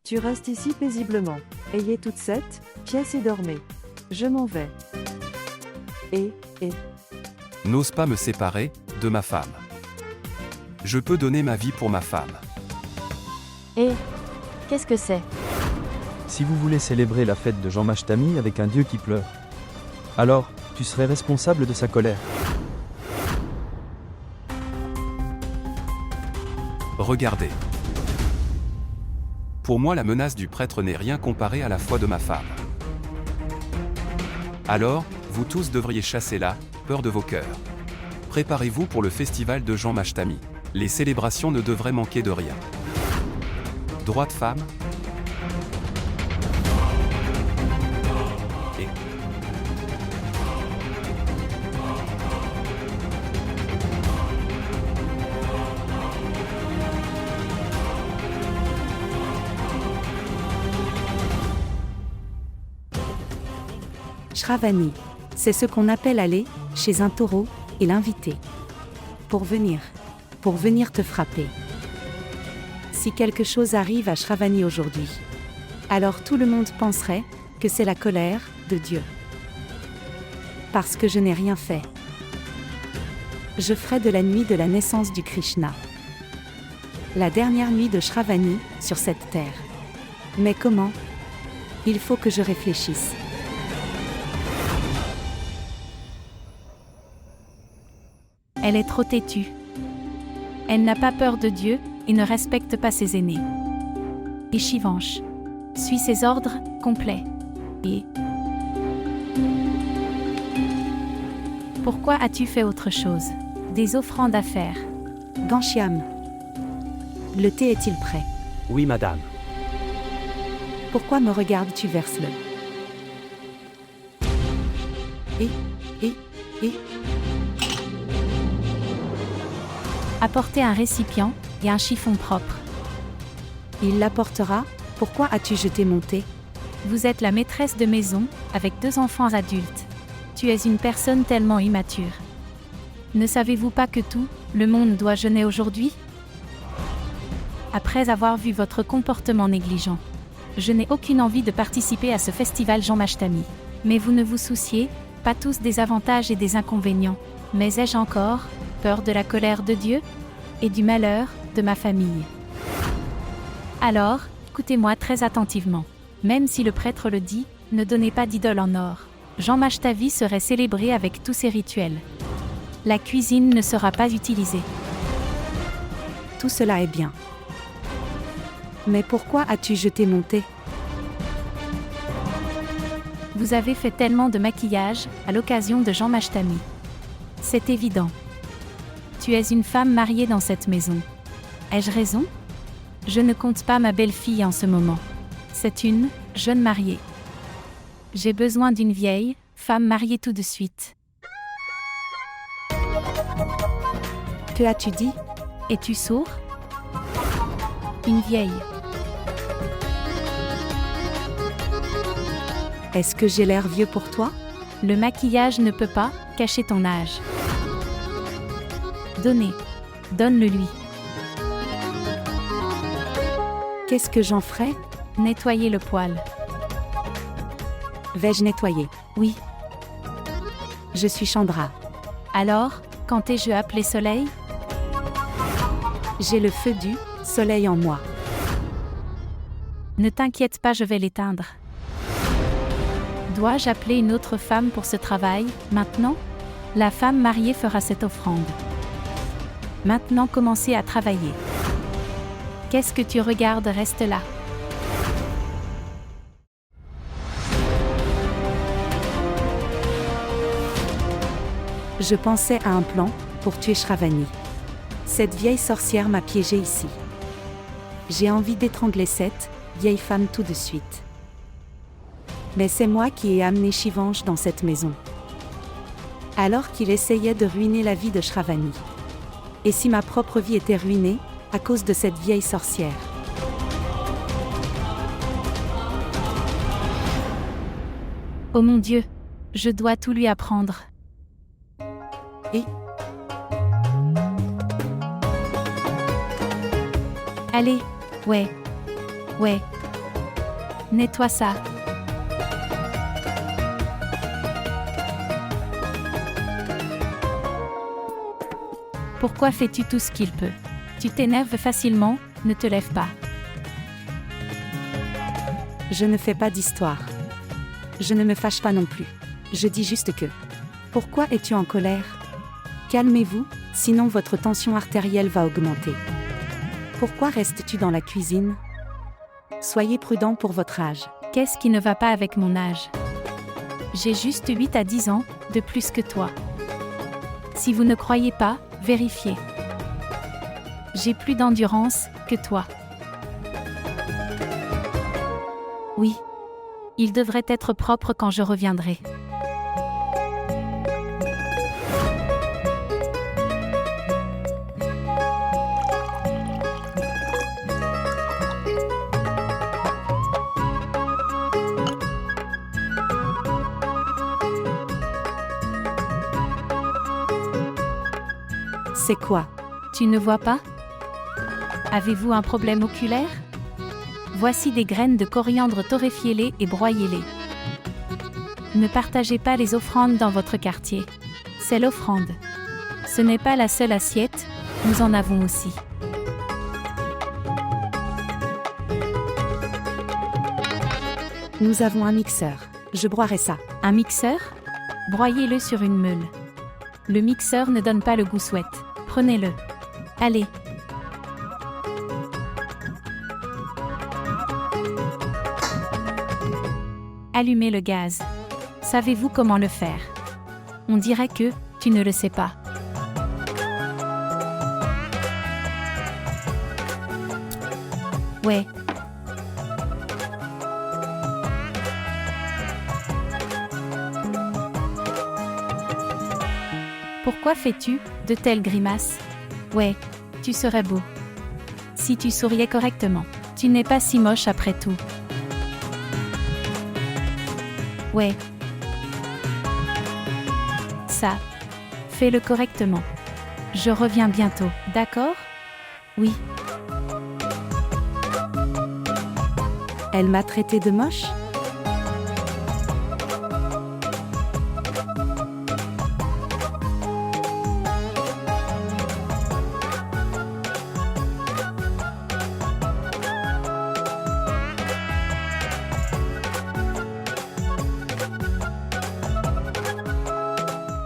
Tu restes ici paisiblement. Ayez toute cette pièce et dormez. Je m'en vais. Et, N'ose pas me séparer de ma femme. Je peux donner ma vie pour ma femme. Et qu'est-ce que c'est? Si vous voulez célébrer la fête de Jean Mashtami avec un Dieu qui pleure, alors, tu serais responsable de sa colère. Regardez. Pour moi, la menace du prêtre n'est rien comparée à la foi de ma femme. Alors, vous tous devriez chasser la peur de vos cœurs. Préparez-vous pour le festival de Jean Mashtami. Les célébrations ne devraient manquer de rien. Droit de femme. Et Shravani, c'est ce qu'on appelle aller chez un taureau et l'inviter. Pour venir te frapper. Si quelque chose arrive à Shravani aujourd'hui, alors tout le monde penserait que c'est la colère de Dieu. Parce que je n'ai rien fait. Je ferai de la nuit de la naissance du Krishna la dernière nuit de Shravani sur cette terre. Mais comment? Il faut que je réfléchisse. Elle est trop têtue. Elle n'a pas peur de Dieu et ne respecte pas ses aînés. Et Shivansh suit ses ordres complets. Et pourquoi as-tu fait autre chose? Des offrandes à faire. Ghanshyam, le thé est-il prêt? Oui, madame. Pourquoi me regardes-tu? Verse-le. Et Apportez un récipient et un chiffon propre. il l'apportera. Pourquoi as-tu jeté mon thé? Vous êtes la maîtresse de maison, avec 2 enfants adultes. Tu es une personne tellement immature. Ne savez-vous pas que tout le monde doit jeûner aujourd'hui? Après avoir vu votre comportement négligent, je n'ai aucune envie de participer à ce festival Jean Mashtami. Mais vous ne vous souciez pas tous des avantages et des inconvénients. Mais ai-je encore peur de la colère de Dieu et du malheur de ma famille? Alors, écoutez-moi très attentivement. Même si le prêtre le dit, ne donnez pas d'idole en or. Jean Mashtami serait célébré avec tous ses rituels. La cuisine ne sera pas utilisée. Tout cela est bien. Mais pourquoi as-tu jeté mon thé? Vous avez fait tellement de maquillage à l'occasion de Jean Mashtami. C'est évident. Tu es une femme mariée dans cette maison. Ai-je raison? Je ne compte pas ma belle-fille en ce moment. C'est une jeune mariée. J'ai besoin d'une vieille femme mariée tout de suite. Que as-tu dit? Es-tu sourd? Une vieille. Est-ce que j'ai l'air vieux pour toi? Le maquillage ne peut pas cacher ton âge. Donne-le-lui. Qu'est-ce que j'en ferai? Nettoyer le poil. Vais-je nettoyer? Oui. Je suis Chandra. Alors, quand ai-je appelé soleil? J'ai le feu du soleil en moi. Ne t'inquiète pas, je vais l'éteindre. Dois-je appeler une autre femme pour ce travail, maintenant? La femme mariée fera cette offrande. Maintenant, commencez à travailler. Qu'est-ce que tu regardes? Reste là. Je pensais à un plan pour tuer Shravani. Cette vieille sorcière m'a piégée ici. J'ai envie d'étrangler cette vieille femme tout de suite. Mais c'est moi qui ai amené Shivansh dans cette maison. Alors qu'il essayait de ruiner la vie de Shravani. Et si ma propre vie était ruinée à cause de cette vieille sorcière? Oh mon Dieu, je dois tout lui apprendre. Et allez, ouais. Nettoie ça. Pourquoi fais-tu tout ce qu'il peut? Tu t'énerves facilement, ne te lève pas. Je ne fais pas d'histoire. Je ne me fâche pas non plus. Je dis juste que. Pourquoi es-tu en colère? Calmez-vous, sinon votre tension artérielle va augmenter. Pourquoi restes-tu dans la cuisine? Soyez prudent pour votre âge. Qu'est-ce qui ne va pas avec mon âge? J'ai juste 8 à 10 ans, de plus que toi. Si vous ne croyez pas, vérifiez. J'ai plus d'endurance que toi. Oui. Il devrait être propre quand je reviendrai. C'est quoi? Tu ne vois pas? Avez-vous un problème oculaire? Voici des graines de coriandre, torréfiez-les et broyez-les. Ne partagez pas les offrandes dans votre quartier. C'est l'offrande. Ce n'est pas la seule assiette, nous en avons aussi. Nous avons un mixeur. Je broierai ça. Un mixeur? Broyez-le sur une meule. Le mixeur ne donne pas le goût souhaité. Prenez-le. Allez. Allumez le gaz. Savez-vous comment le faire? On dirait que tu ne le sais pas. Ouais. Pourquoi fais-tu de telles grimaces? Ouais, tu serais beau. Si tu souriais correctement. Tu n'es pas si moche après tout. Ouais. Ça. Fais-le correctement. Je reviens bientôt, d'accord? Oui. Elle m'a traité de moche?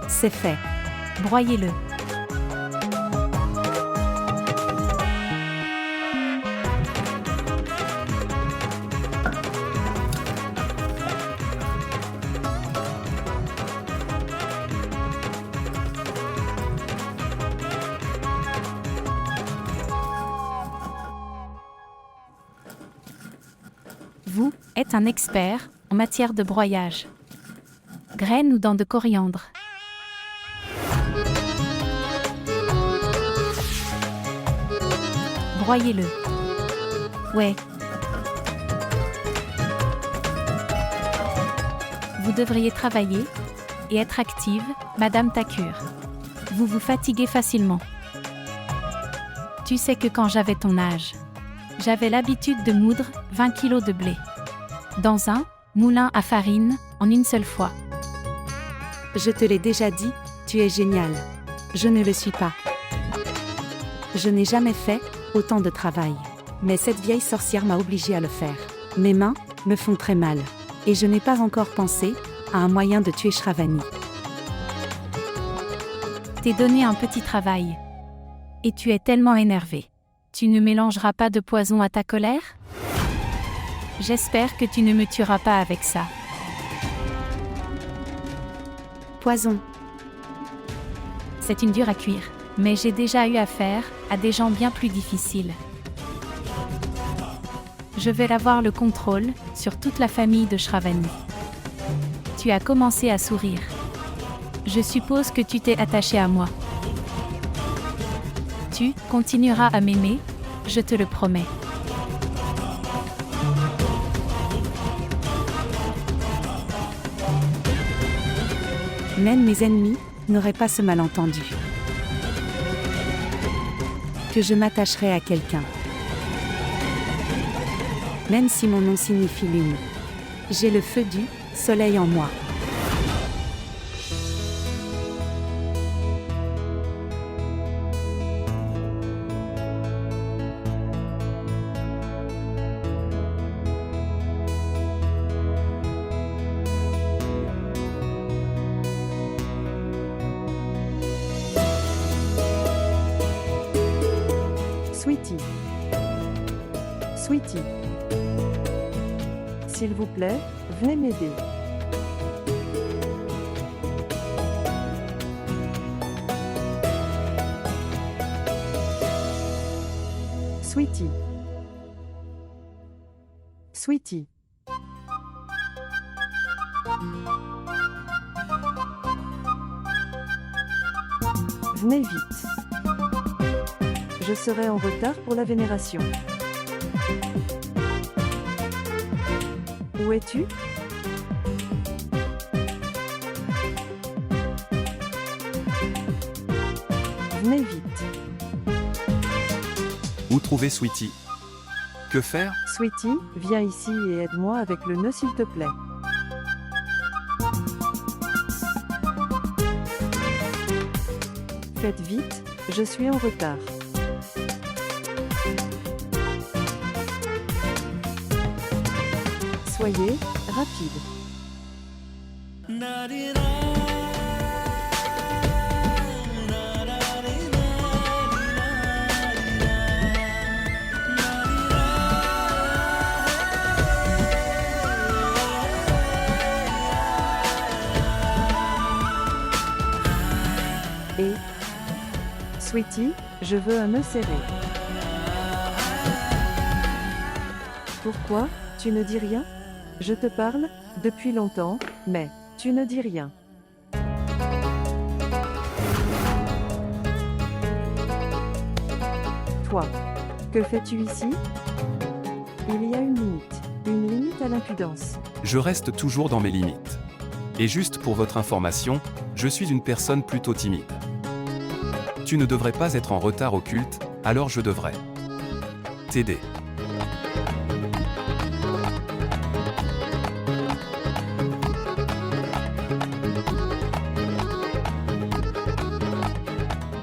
C'est fait. Broyez-le. Vous êtes un expert en matière de broyage. Graines ou dents de coriandre. Broyez-le. Ouais. Vous devriez travailler et être active, Madame Thakur. Vous vous fatiguez facilement. Tu sais que quand j'avais ton âge, j'avais l'habitude de moudre 20 kilos de blé dans un moulin à farine en une seule fois. Je te l'ai déjà dit, tu es génial. Je ne le suis pas. Je n'ai jamais fait autant de travail. Mais cette vieille sorcière m'a obligée à le faire. Mes mains me font très mal. Et je n'ai pas encore pensé à un moyen de tuer Shravani. T'ai donné un petit travail. Et tu es tellement énervé. Tu ne mélangeras pas de poison à ta colère? J'espère que tu ne me tueras pas avec ça. Poison. C'est une dure à cuire. Mais j'ai déjà eu affaire à des gens bien plus difficiles. Je vais avoir le contrôle sur toute la famille de Shravani. Tu as commencé à sourire. Je suppose que tu t'es attaché à moi. Tu continueras à m'aimer, je te le promets. Même mes ennemis n'auraient pas ce malentendu. Que je m'attacherai à quelqu'un. même si mon nom signifie lune. J'ai le feu du soleil en moi. Sweetie. Sweetie. S'il vous plaît, venez m'aider. Sweetie. Sweetie. Venez vite. Je serai en retard pour la vénération. Où es-tu? Venez vite. Où trouver Sweetie? Que faire? Sweetie, viens ici et aide-moi avec le nœud s'il te plaît. Faites vite, je suis en retard. Soyez rapide. Et Sweetie, je veux un nœud serré. Pourquoi, tu ne dis rien? Je te parle, depuis longtemps, mais tu ne dis rien. Toi, que fais-tu ici? Il y a une limite à l'impudence. Je reste toujours dans mes limites. Et juste pour votre information, je suis une personne plutôt timide. Tu ne devrais pas être en retard au culte, alors je devrais t'aider.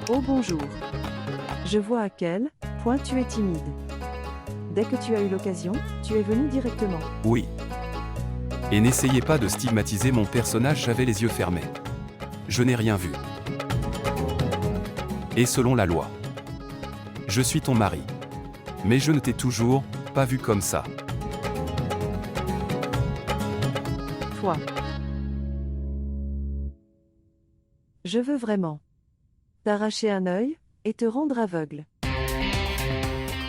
Oh bonjour. Je vois à quel point tu es timide. Dès que tu as eu l'occasion, tu es venu directement. Oui. Et n'essayez pas de stigmatiser mon personnage, j'avais les yeux fermés. Je n'ai rien vu. Et selon la loi, je suis ton mari. Mais je ne t'ai toujours pas vu comme ça. Toi. Je veux vraiment t'arracher un œil et te rendre aveugle.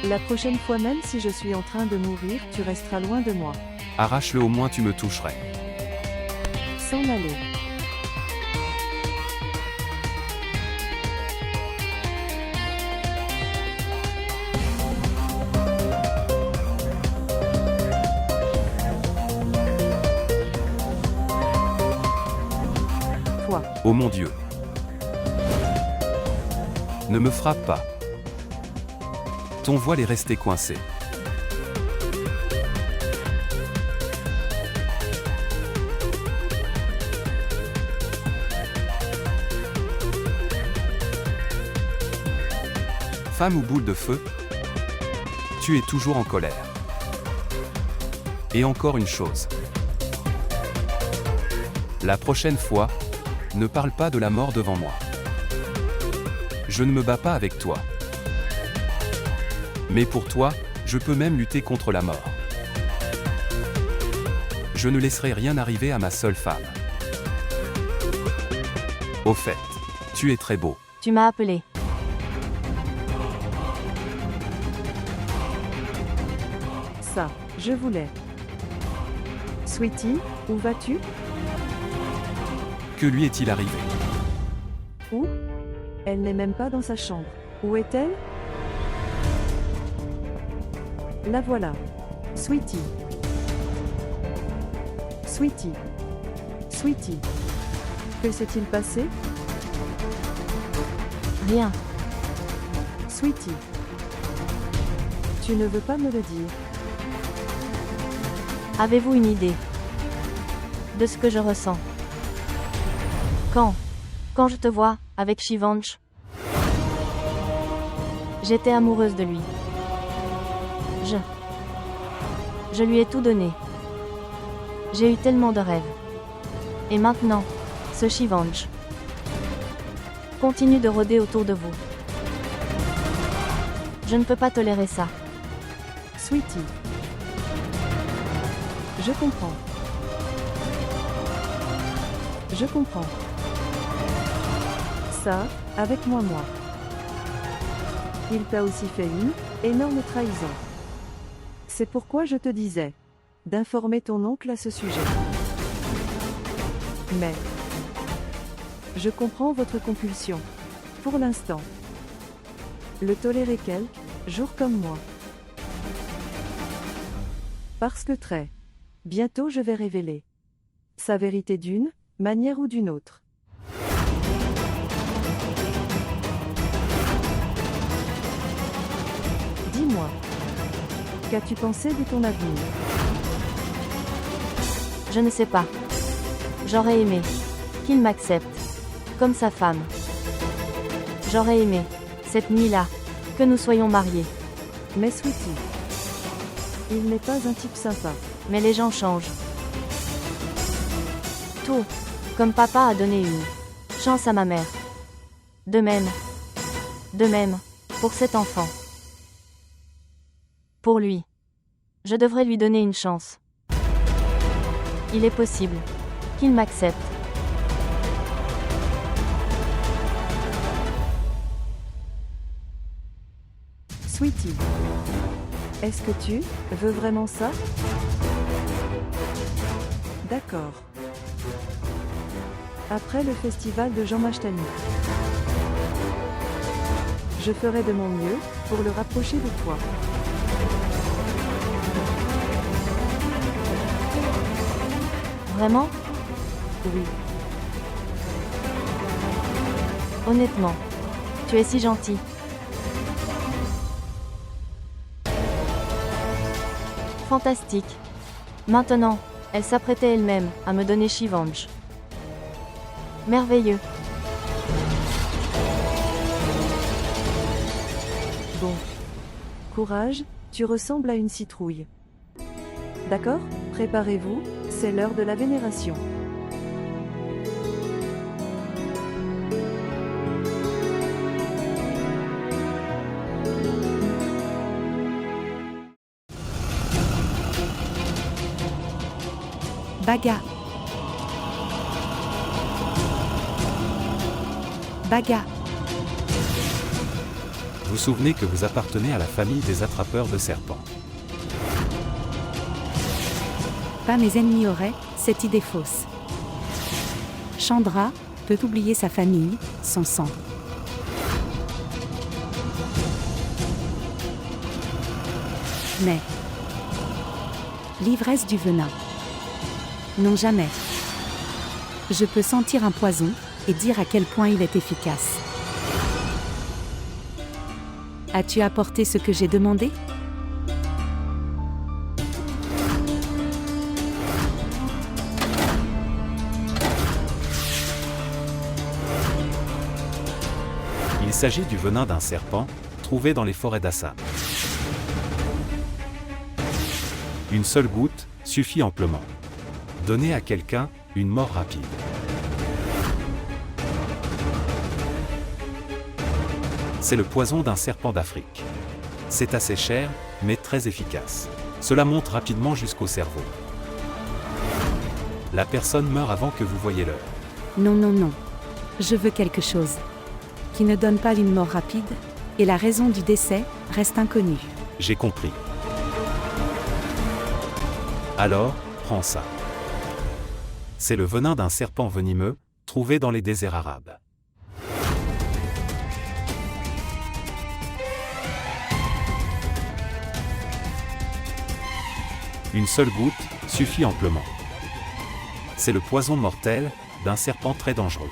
La prochaine fois, même si je suis en train de mourir, tu resteras loin de moi. Arrache-le, au moins tu me toucherais. S'en aller. Toi. Oh mon Dieu. Ne me frappe pas. Ton voile est resté coincé. Femme ou boule de feu, tu es toujours en colère. Et encore une chose. La prochaine fois, ne parle pas de la mort devant moi. Je ne me bats pas avec toi. Mais pour toi, je peux même lutter contre la mort. Je ne laisserai rien arriver à ma seule femme. Au fait, tu es très beau. Tu m'as appelé. Ça, je voulais. Sweetie, où vas-tu? Que lui est-il arrivé? Où? Elle n'est même pas dans sa chambre. Où est-elle? La voilà. Sweetie. Sweetie. Sweetie. Que s'est-il passé? Rien. Sweetie. Tu ne veux pas me le dire? Avez-vous une idée de ce que je ressens quand je te vois, avec Shivansh? J'étais amoureuse de lui. Je lui ai tout donné. J'ai eu tellement de rêves. Et maintenant, ce Shivansh continue de rôder autour de vous. Je ne peux pas tolérer ça. Sweetie. Je comprends. Je comprends. Ça, avec moi. Il t'a aussi fait une énorme trahison. C'est pourquoi je te disais d'informer ton oncle à ce sujet. Mais je comprends votre compulsion. Pour l'instant. Le tolérer quelques jours comme moi. Parce que très bientôt je vais révéler sa vérité d'une manière ou d'une autre. Dis-moi, qu'as-tu pensé de ton avenir? Je ne sais pas. J'aurais aimé qu'il m'accepte comme sa femme. J'aurais aimé, cette nuit-là, que nous soyons mariés. Mais Sweetie, il n'est pas un type sympa. Mais les gens changent. Tout, comme papa a donné une chance à ma mère. De même, pour cet enfant. Pour lui. Je devrais lui donner une chance. Il est possible qu'il m'accepte. Sweetie, est-ce que tu veux vraiment ça? D'accord. Après le festival de Janmashtami, je ferai de mon mieux pour le rapprocher de toi. Vraiment? Oui. Honnêtement, tu es si gentil. Fantastique. Maintenant, elle s'apprêtait elle-même à me donner Shivansh. Merveilleux. Bon. Courage, tu ressembles à une citrouille. D'accord? Préparez-vous, c'est l'heure de la vénération. Baga. Baga. Vous souvenez que vous appartenez à la famille des attrapeurs de serpents. Pas mes ennemis auraient cette idée fausse. Chandra peut oublier sa famille, son sang. Mais l'ivresse du venin. Non, jamais. Je peux sentir un poison et dire à quel point il est efficace. As-tu apporté ce que j'ai demandé? Il s'agit du venin d'un serpent, trouvé dans les forêts d'Assam. Une seule goutte suffit amplement. Donner à quelqu'un une mort rapide. C'est le poison d'un serpent d'Afrique. C'est assez cher, mais très efficace. Cela monte rapidement jusqu'au cerveau. La personne meurt avant que vous voyez l'heure. Non, non, non. Je veux quelque chose qui ne donne pas une mort rapide, et la raison du décès reste inconnue. J'ai compris. Alors, prends ça. C'est le venin d'un serpent venimeux, trouvé dans les déserts arabes. Une seule goutte suffit amplement. C'est le poison mortel d'un serpent très dangereux.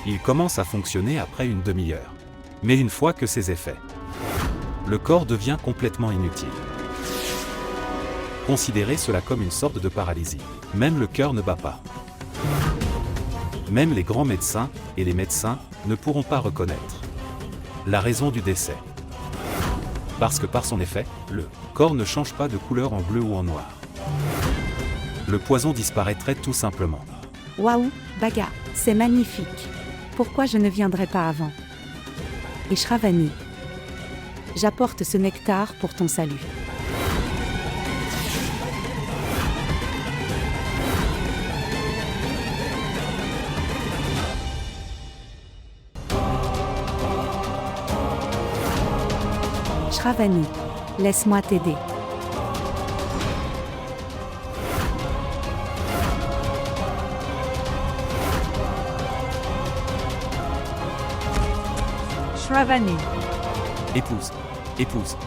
Il commence à fonctionner après une demi-heure. Mais une fois que ses effets, le corps devient complètement inutile. Considérez cela comme une sorte de paralysie. Même le cœur ne bat pas. Même les grands médecins, et les médecins, ne pourront pas reconnaître la raison du décès. Parce que par son effet, le corps ne change pas de couleur en bleu ou en noir. Le poison disparaîtrait tout simplement. Waouh, Baga, c'est magnifique. Pourquoi je ne viendrai pas avant? Et Shravani, j'apporte ce nectar pour ton salut. Shravani, laisse-moi t'aider. Shravani. Épouse, épouse,